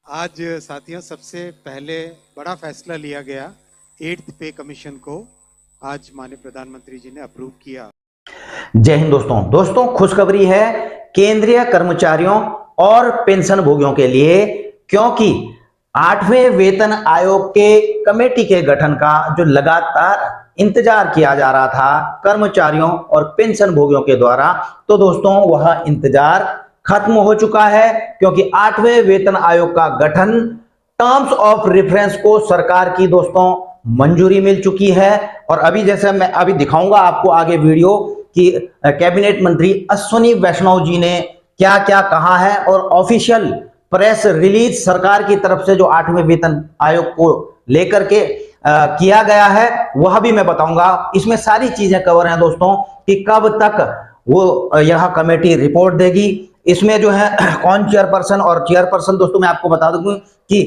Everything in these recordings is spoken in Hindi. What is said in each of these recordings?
आज साथियों सबसे पहले बड़ा फैसला लिया गया 8th पे कमीशन को आज माननीय प्रधानमंत्री जी ने अप्रूव किया। जय हिंद दोस्तों खुशखबरी है केंद्रीय कर्मचारियों और पेंशन भोगियों के लिए, क्योंकि 8वें वेतन आयोग के कमेटी के गठन का जो लगातार इंतजार किया जा रहा था कर्मचारियों और पेंशन भोगियों के द्वारा, तो दोस्तों वह इंतजार खत्म हो चुका है। क्योंकि 8वें वेतन आयोग का गठन टर्म्स ऑफ रेफरेंस को सरकार की दोस्तों मंजूरी मिल चुकी है। और अभी जैसे मैं अभी दिखाऊंगा आपको आगे वीडियो कि कैबिनेट मंत्री अश्विनी वैष्णव जी ने क्या क्या कहा है और ऑफिशियल प्रेस रिलीज सरकार की तरफ से जो 8वें वेतन आयोग को लेकर के किया गया है वह भी मैं बताऊंगा। इसमें सारी चीजें कवर हैं दोस्तों कि कब तक वो यह कमेटी रिपोर्ट देगी, इसमें जो है कौन चेयरपर्सन और चेयरपर्सन दोस्तों मैं आपको बता दूं कि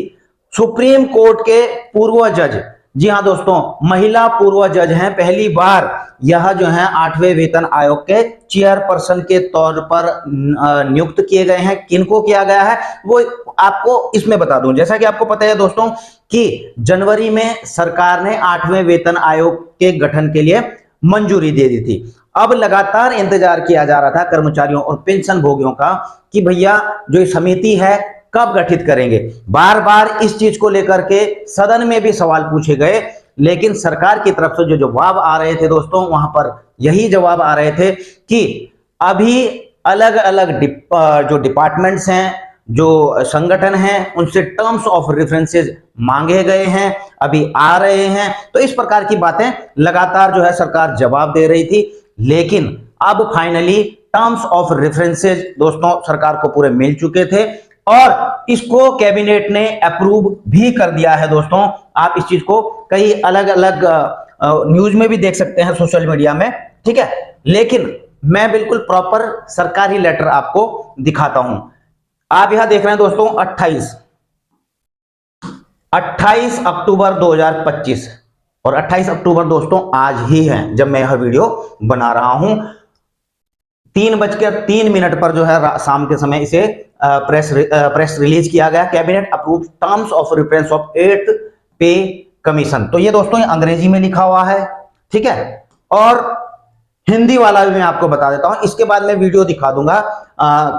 सुप्रीम कोर्ट के पूर्व जज, जी हाँ दोस्तों महिला पूर्व जज हैं, पहली बार यह जो है 8वें वेतन आयोग के चेयरपर्सन के तौर पर नियुक्त किए गए हैं। किनको किया गया है वो आपको इसमें बता दूं। जैसा कि आपको पता है दोस्तों कि जनवरी में सरकार ने 8वें वेतन आयोग के गठन के लिए मंजूरी दे दी थी। अब लगातार इंतजार किया जा रहा था कर्मचारियों और पेंशन भोगियों का कि भैया जो समिति है कब गठित करेंगे। बार बार इस चीज को लेकर के सदन में भी सवाल पूछे गए, लेकिन सरकार की तरफ से जो जवाब आ रहे थे दोस्तों वहां पर यही जवाब आ रहे थे कि अभी अलग अलग जो डिपार्टमेंट्स हैं, जो संगठन हैं, उनसे टर्म्स ऑफ रेफरेंसेस मांगे गए हैं, अभी आ रहे हैं। तो इस प्रकार की बातें लगातार जो है सरकार जवाब दे रही थी, लेकिन अब फाइनली टर्म्स ऑफ रेफरेंसेस दोस्तों सरकार को पूरे मिल चुके थे और इसको कैबिनेट ने अप्रूव भी कर दिया है दोस्तों। आप इस चीज को कई अलग अलग न्यूज में भी देख सकते हैं, सोशल मीडिया में, ठीक है। लेकिन मैं बिल्कुल प्रॉपर सरकारी लेटर आपको दिखाता हूं। आप यहां देख रहे हैं दोस्तों 28 अक्टूबर 2025 और 28 अक्टूबर दोस्तों आज ही है जब मैं यह वीडियो बना रहा हूं। 3:03 पर जो है शाम के समय इसे प्रेस रिलीज किया गया। Cabinet approve terms of reference of 8th pay commission. तो ये दोस्तों ये अंग्रेजी में लिखा हुआ है, ठीक है, और हिंदी वाला भी मैं आपको बता देता हूं। इसके बाद मैं वीडियो दिखा दूंगा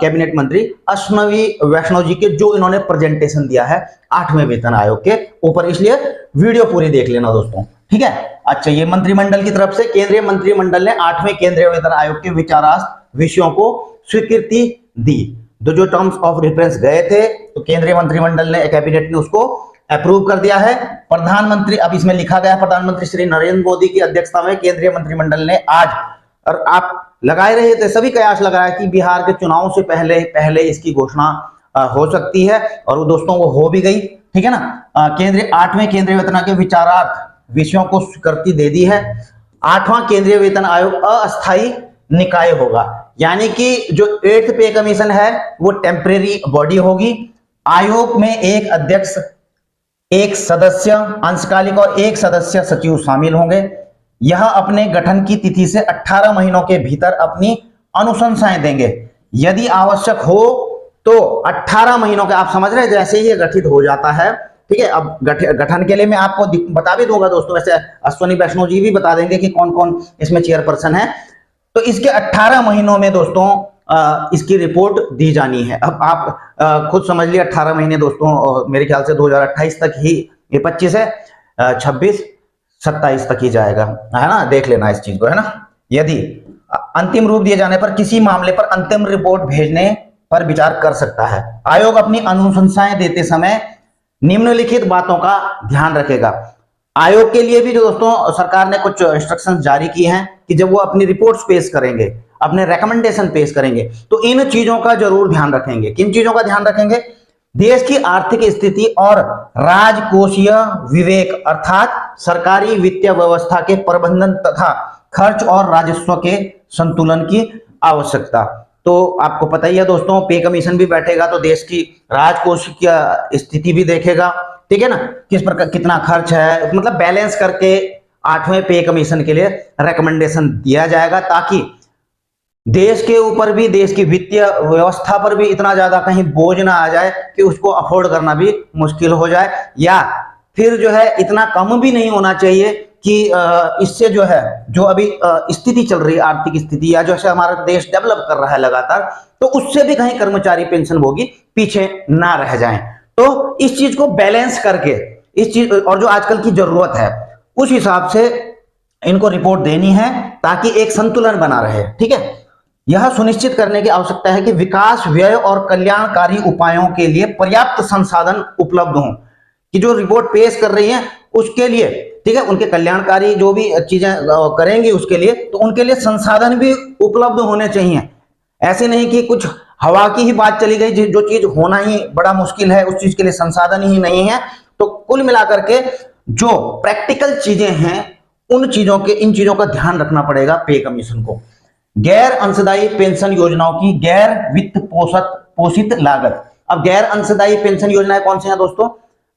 कैबिनेट मंत्री अश्विनी वैष्णव जी के, जो इन्होंने प्रेजेंटेशन दिया है 8वें वेतन आयोग के ऊपर, इसलिए वीडियो पूरी देख लेना दोस्तों, ठीक है। अच्छा, ये मंत्रिमंडल की तरफ से केंद्रीय मंत्रिमंडल ने 8वें केंद्रीय वेतन आयोग के विचारास्पद विषयों को स्वीकृति दी। जो टर्म्स ऑफ रेफरेंस गए थे तो केंद्रीय मंत्रिमंडल ने, कैबिनेट ने उसको अप्रूव कर दिया है। प्रधानमंत्री, अब इसमें लिखा गया प्रधानमंत्री श्री नरेंद्र मोदी की अध्यक्षता में केंद्रीय मंत्रिमंडल ने आज, और आप लगाए रहे थे, सभी कयास लगाया कि बिहार के चुनाव से पहले इसकी घोषणा हो सकती है, और वो दोस्तों वो हो भी गई, ठीक है ना। 8वें केंद्रीय वेतन आयोग के विचारार्थ विषयों को स्वीकृति दे दी है। 8वां केंद्रीय वेतन आयोग अस्थायी निकाय होगा, यानी कि जो 8th पे कमीशन है वो टेम्परेरी बॉडी होगी। आयोग में एक अध्यक्ष, एक सदस्य अंशकालिक और एक सदस्य सचिव शामिल होंगे। यह अपने गठन की तिथि से 18 महीनों के भीतर अपनी अनुशंसाएं देंगे। यदि आवश्यक हो तो 18 महीनों के, आप समझ रहे हैं, जैसे ही ये गठित हो जाता है, ठीक है। अब गठन के लिए मैं आपको बता भी दूंगा दोस्तों, वैसे अश्विनी वैष्णव जी भी बता देंगे कि कौन कौन इसमें चेयरपर्सन है। तो इसके 18 महीनों में दोस्तों इसकी रिपोर्ट दी जानी है। अब आप खुद समझ लिए 18 महीने दोस्तों, मेरे ख्याल से 2028 तक ही, ये 25 है, 26 27 तक ही जाएगा, है ना। देख लेना इस चीज को, है ना। यदि अंतिम रूप दिए जाने पर किसी मामले पर अंतिम रिपोर्ट भेजने पर विचार कर सकता है। आयोग अपनी अनुशंसाएं देते समय निम्नलिखित बातों का ध्यान रखेगा। आयोग के लिए भी जो दोस्तों सरकार ने कुछ इंस्ट्रक्शंस जारी किए हैं कि जब वो अपनी रिपोर्ट्स पेश करेंगे, अपने रिकमेंडेशन पेश करेंगे, तो इन चीजों का जरूर ध्यान रखेंगे। किन चीजों का ध्यान रखेंगे? देश की आर्थिक स्थिति और राजकोषीय विवेक, अर्थात सरकारी वित्तीय व्यवस्था के प्रबंधन तथा खर्च और राजस्व के संतुलन की आवश्यकता। तो आपको पता ही है दोस्तों, पे कमीशन भी बैठेगा तो देश की राजकोष की स्थिति भी देखेगा, ठीक है ना, किस प्रकार कितना खर्च है, मतलब बैलेंस करके 8वें पे कमीशन के लिए रिकमेंडेशन दिया जाएगा, ताकि देश के ऊपर भी, देश की वित्तीय व्यवस्था पर भी इतना ज्यादा कहीं बोझ ना आ जाए कि उसको अफोर्ड करना भी मुश्किल हो जाए, या फिर जो है इतना कम भी नहीं होना चाहिए कि इससे जो है, जो अभी स्थिति चल रही है, आर्थिक स्थिति, या जैसे हमारा देश डेवलप कर रहा है लगातार, तो उससे भी कहीं कर्मचारी पेंशनभोगी पीछे ना रह जाएं। तो इस चीज को बैलेंस करके, इस चीज और जो आजकल की जरूरत है उस हिसाब से इनको रिपोर्ट देनी है, ताकि एक संतुलन बना रहे। ठीक है, यह सुनिश्चित करने की आवश्यकता है कि विकास, व्यय और कल्याणकारी उपायों के लिए पर्याप्त संसाधन उपलब्ध हों, कि जो रिपोर्ट पेश कर रही है उसके लिए, ठीक है, उनके कल्याणकारी जो भी चीजें करेंगी उसके लिए, तो उनके लिए संसाधन भी उपलब्ध होने चाहिए। ऐसे नहीं कि कुछ हवा की ही बात चली गई, जो चीज होना ही बड़ा मुश्किल है उस चीज के लिए संसाधन ही नहीं है। तो कुल मिलाकर के जो प्रैक्टिकल चीजें हैं उन चीजों के, इन चीजों का ध्यान रखना पड़ेगा पे कमीशन को। गैर अंशदायी पेंशन योजनाओं की गैर वित्त पोषित लागत। अब गैर अंशदायी पेंशन योजनाएं कौन सी हैं दोस्तों?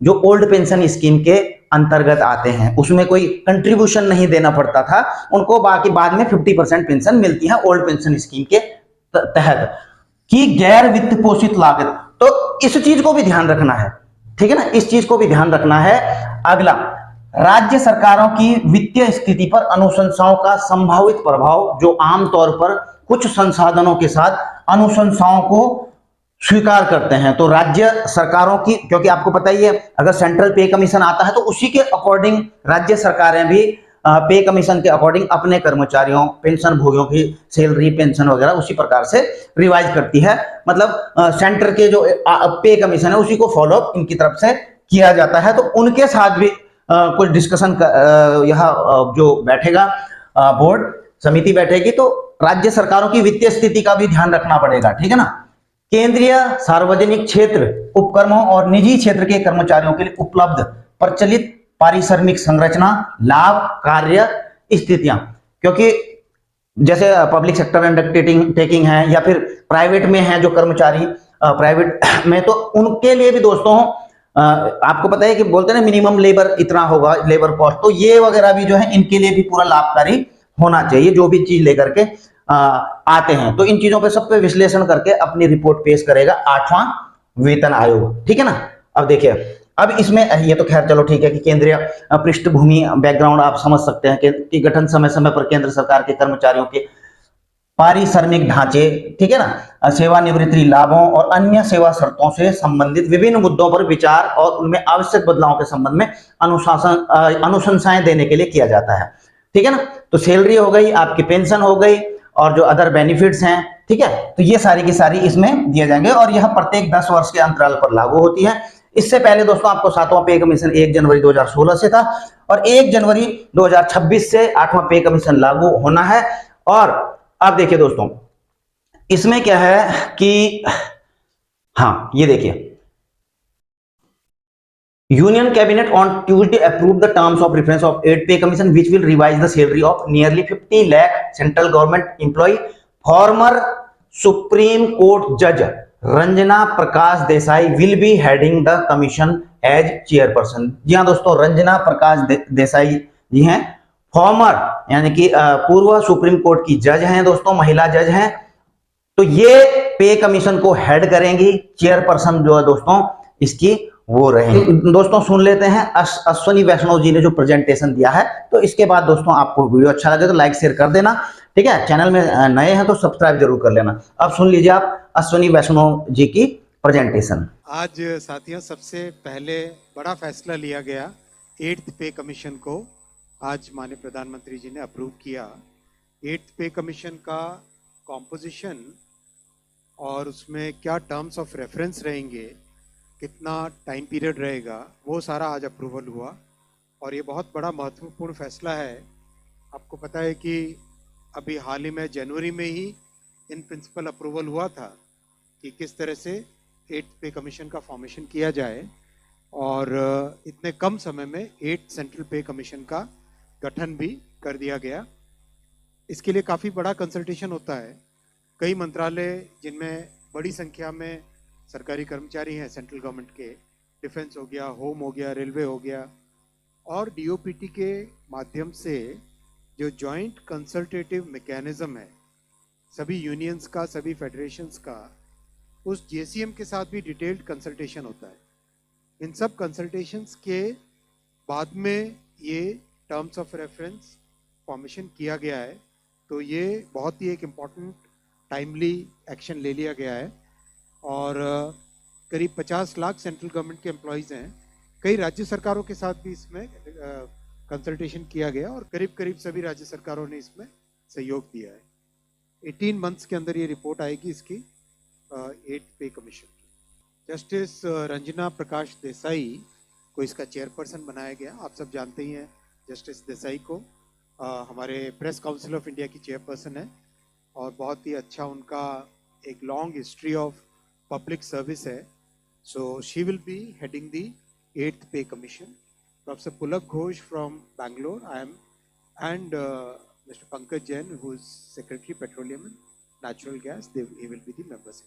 जो ओल्ड पेंशन स्कीम के अंतर्गत आते हैं, उसमें कोई कंट्रीब्यूशन नहीं देना पड़ता था उनको, बाकी बाद में 50% पेंशन मिलती है ओल्ड पेंशन स्कीम के तहत, की गैर वित्त पोषित लागत। तो इस चीज को भी ध्यान रखना है, ठीक है ना, इस चीज को भी ध्यान रखना है। अगला, राज्य सरकारों की वित्तीय स्थिति पर अनुशंसाओं का संभावित प्रभाव, जो आमतौर पर कुछ संसाधनों के साथ अनुशंसाओं को स्वीकार करते हैं। तो राज्य सरकारों की, क्योंकि आपको पता ही है अगर सेंट्रल पे कमीशन आता है तो उसी के अकॉर्डिंग राज्य सरकारें भी पे कमीशन के अकॉर्डिंग अपने कर्मचारियों, पेंशन भोगियों की सैलरी, पेंशन वगैरह उसी प्रकार से रिवाइज करती है। मतलब सेंटर के जो पे कमीशन है उसी को फॉलो इनकी तरफ से किया जाता है। तो उनके साथ भी कुछ डिस्कशन यह जो बैठेगा, बोर्ड समिति बैठेगी, तो राज्य सरकारों की वित्तीय स्थिति का भी ध्यान रखना पड़ेगा, ठीक है ना। केंद्रीय सार्वजनिक क्षेत्र उपक्रमों और निजी क्षेत्र के कर्मचारियों के लिए उपलब्ध प्रचलित पारिश्रमिक संरचना, लाभ, कार्य स्थितियां, क्योंकि जैसे पब्लिक सेक्टर अंडरटेकिंग है या फिर प्राइवेट में है जो कर्मचारी प्राइवेट में, तो उनके लिए भी दोस्तों आपको पता है कि बोलते हैं ना मिनिमम लेबर इतना होगा, लेबर कॉस्ट, तो ये वगैरह भी जो है इनके लिए भी पूरा लाभकारी होना चाहिए जो भी चीज लेकर के आते हैं। तो इन चीजों पे सब पे विश्लेषण करके अपनी रिपोर्ट पेश करेगा 8वां वेतन आयोग, ठीक है ना। अब देखिए, अब इसमें ये तो खैर चलो ठीक है कि केंद्रीय पृष्ठभूमि बैकग्राउंड आप समझ सकते हैं कि गठन समय समय पर केंद्र सरकार के कर्मचारियों के पारिश्रमिक ढांचे, ठीक है ना, सेवानिवृत्ति लाभों और अन्य सेवा शर्तों से संबंधित विभिन्न मुद्दों पर विचार और उनमें आवश्यक बदलावों के संबंध में अनुशंसाएं देने के लिए किया जाता है, ठीक है ना। तो सैलरी हो गई, आपकी पेंशन हो गई, और जो अदर बेनिफिट्स हैं, ठीक है, तो ये सारी की सारी इसमें दिए जाएंगे, और यह प्रत्येक 10 वर्ष के अंतराल पर लागू होती है। इससे पहले दोस्तों आपको 7वां पे कमीशन 1 जनवरी 2016 से था, और 1 जनवरी 2026 से 8वां पे कमीशन लागू होना है। और अब देखिए दोस्तों, इसमें क्या है कि हाँ ये देखिए, Union Cabinet on Tuesday approved the terms of reference of 8th pay commission, which will revise the salary of nearly 50 lakh central government employee. Former Supreme Court Judge Ranjana Prakash Desai will be heading the commission as chairperson. जी हाँ दोस्तों, रंजना प्रकाश देसाई जी हैं, फॉर्मर यानी कि पूर्व सुप्रीम कोर्ट की जज हैं दोस्तों, महिला जज हैं। तो ये पे कमीशन को हेड करेंगी, चेयरपर्सन जो है दोस्तों इसकी वो रहेंगे। दोस्तों सुन लेते हैं अश्वनी वैष्णव जी ने जो प्रेजेंटेशन दिया है, तो इसके बाद दोस्तों आपको वीडियो अच्छा लगे तो लाइक शेयर कर देना, ठीक है। चैनल में नए हैं तो सब्सक्राइब जरूर कर लेना। अब सुन लीजिए आप अश्वनी वैष्णव जी की प्रेजेंटेशन। आज साथियों सबसे पहले बड़ा फैसला लिया गया 8th पे कमीशन को, आज माननीय प्रधानमंत्री जी ने अप्रूव किया। 8th पे कमीशन का कॉम्पोजिशन और उसमें क्या टर्म्स ऑफ रेफरेंस रहेंगे, कितना टाइम पीरियड रहेगा, वो सारा आज अप्रूवल हुआ। और ये बहुत बड़ा महत्वपूर्ण फैसला है। आपको पता है कि अभी हाल ही में जनवरी में ही इन प्रिंसिपल अप्रूवल हुआ था कि किस तरह से 8th पे कमीशन का फॉर्मेशन किया जाए, और इतने कम समय में 8 सेंट्रल पे कमीशन का गठन भी कर दिया गया। इसके लिए काफ़ी बड़ा कंसल्टेशन होता है, कई मंत्रालय जिनमें बड़ी संख्या में सरकारी कर्मचारी हैं सेंट्रल गवर्नमेंट के, डिफेंस हो गया, होम हो गया, रेलवे हो गया, और डीओपीटी के माध्यम से जो जॉइंट कंसल्टेटिव मैकेनिज्म है सभी यूनियंस का, सभी फेडरेशंस का उस जेसीएम के साथ भी डिटेल्ड कंसल्टेशन होता है। इन सब कंसल्टेशंस के बाद में ये टर्म्स ऑफ रेफरेंस फॉर्मेशन किया गया है। तो ये बहुत ही एक इम्पॉर्टेंट टाइमली एक्शन ले लिया गया है। और करीब 50 लाख सेंट्रल गवर्नमेंट के एम्प्लॉयज़ हैं। कई राज्य सरकारों के साथ भी इसमें कंसल्टेशन किया गया और करीब करीब सभी राज्य सरकारों ने इसमें सहयोग दिया है। 18 मंथ्स के अंदर ये रिपोर्ट आएगी इसकी 8th पे कमीशन की। जस्टिस रंजना प्रकाश देसाई को इसका चेयरपर्सन बनाया गया। आप सब जानते ही हैं जस्टिस देसाई को, हमारे प्रेस काउंसिल ऑफ इंडिया की चेयरपर्सन है और बहुत ही अच्छा उनका एक long history of public service है। So she will be heading the 8th pay commission. Professor Pulak Ghosh from Bangalore, I am, and Mr. Pankaj Jain, who is Secretary Petroleum and Natural Gas, he will be the members.